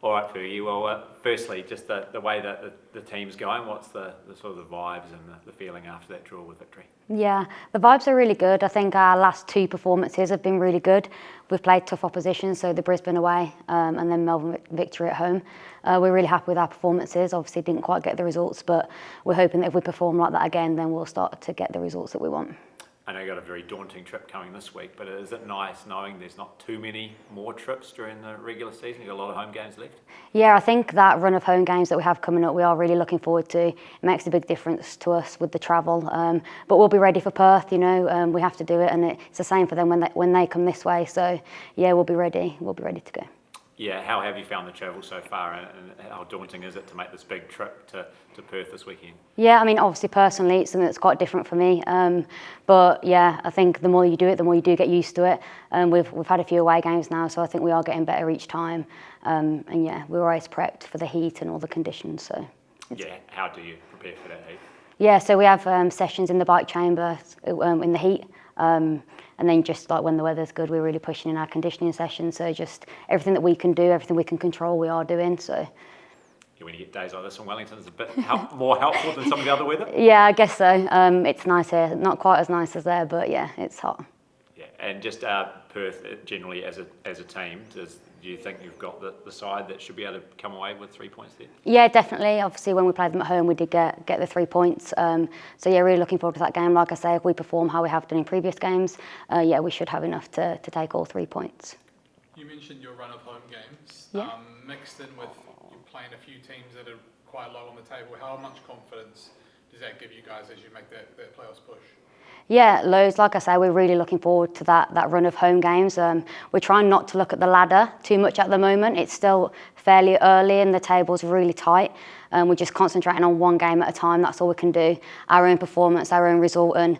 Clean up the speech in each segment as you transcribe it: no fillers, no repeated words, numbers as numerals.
All right, Fergie. Well, firstly, just the way that the team's going, what's the sort of the vibes and the feeling after that draw with victory? Yeah, the vibes are really good. I think our last two performances have been really good. We've played tough opposition, so the Brisbane away and then Melbourne victory at home. We're really happy with our performances. Obviously didn't quite get the results, but we're hoping that if we perform like that again, then we'll start to get the results that we want. I know you've got a very daunting trip coming this week, but is it nice knowing there's not too many more trips during the regular season? You've got a lot of home games left? Yeah, I think that run of home games that we have coming up, we are really looking forward to. It makes a big difference to us with the travel, but we'll be ready for Perth, we have to do it, and it's the same for them when they come this way. So yeah, we'll be ready to go. Yeah, how have you found the travel so far, and how daunting is it to make this big trip to Perth this weekend? Yeah, I mean, obviously personally it's something that's quite different for me, but yeah, I think the more you do it, the more you do get used to it. We've had a few away games now, so I think we are getting better each time, and yeah, we're always prepped for the heat and all the conditions. So yeah, how do you prepare for that heat? Yeah, so we have sessions in the bike chamber in the heat. And then just like when the weather's good, we're really pushing in our conditioning sessions. So just everything that we can do, everything we can control, we are doing. So when you get days like this in Wellington, it's a bit more helpful than some of the other weather? Yeah, I guess so. It's nice here. Not quite as nice as there, but yeah, it's hot. Yeah, and just Perth generally as a team, do you think you've got the side that should be able to come away with 3 points there? Yeah, definitely. Obviously, when we played them at home, we did get the 3 points. So yeah, really looking forward to that game. Like I say, if we perform how we have done in previous games, yeah, we should have enough to take all 3 points. You mentioned your run of home games, yeah. Mixed in with you playing a few teams that are quite low on the table. How much confidence does that give you guys as you make that playoffs push? Yeah, loads. Like I say, we're really looking forward to that run of home games. We're trying not to look at the ladder too much at the moment. It's still fairly early and the table's really tight. We're just concentrating on one game at a time. That's all we can do. Our own performance, our own result, and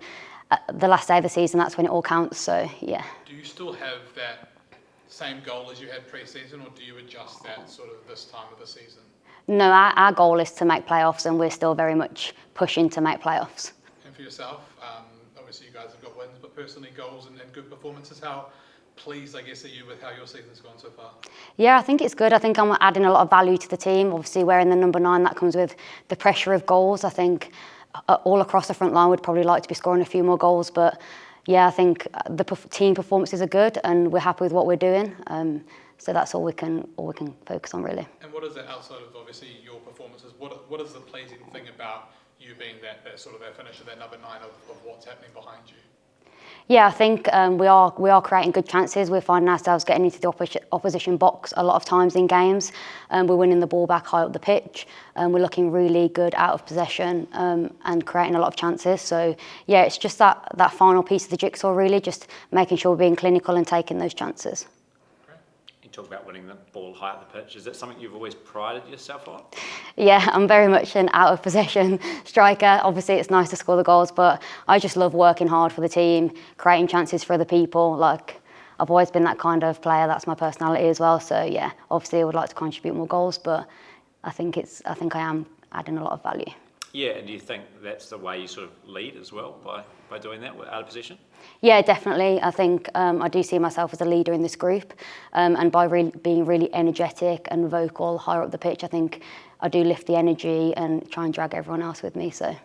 the last day of the season, that's when it all counts. So, yeah. Do you still have that same goal as you had pre-season, or do you adjust that sort of this time of the season? No, our goal is to make playoffs, and we're still very much pushing to make playoffs. And for yourself, obviously you guys have got wins, but personally goals and good performances, how pleased, I guess, are you with how your season's gone so far? Yeah, I think it's good. I think I'm adding a lot of value to the team. Obviously, wearing the number 9, that comes with the pressure of goals. I think all across the front line would probably like to be scoring a few more goals, but yeah, I think the team performances are good and we're happy with what we're doing. So that's all we can focus on, really. And what is it outside of obviously your performances? What is the pleasing thing about you being that sort of that finisher, that number 9 of what's happening behind you? Yeah, I think we are creating good chances. We're finding ourselves getting into the opposition box a lot of times in games. We're winning the ball back high up the pitch. We're looking really good out of possession and creating a lot of chances. So yeah, it's just that final piece of the jigsaw, really, just making sure we're being clinical and taking those chances. You talk about winning the ball high up the pitch. Is that something you've always prided yourself on? Yeah, I'm very much an out of possession striker. Obviously, it's nice to score the goals, but I just love working hard for the team, creating chances for other people. Like, I've always been that kind of player. That's my personality as well. So yeah, obviously I would like to contribute more goals, but I think I am adding a lot of value. Yeah, and do you think that's the way you sort of lead as well, by doing that out of possession? Yeah, definitely. I think I do see myself as a leader in this group, and by being really energetic and vocal higher up the pitch, I think I do lift the energy and try and drag everyone else with me. So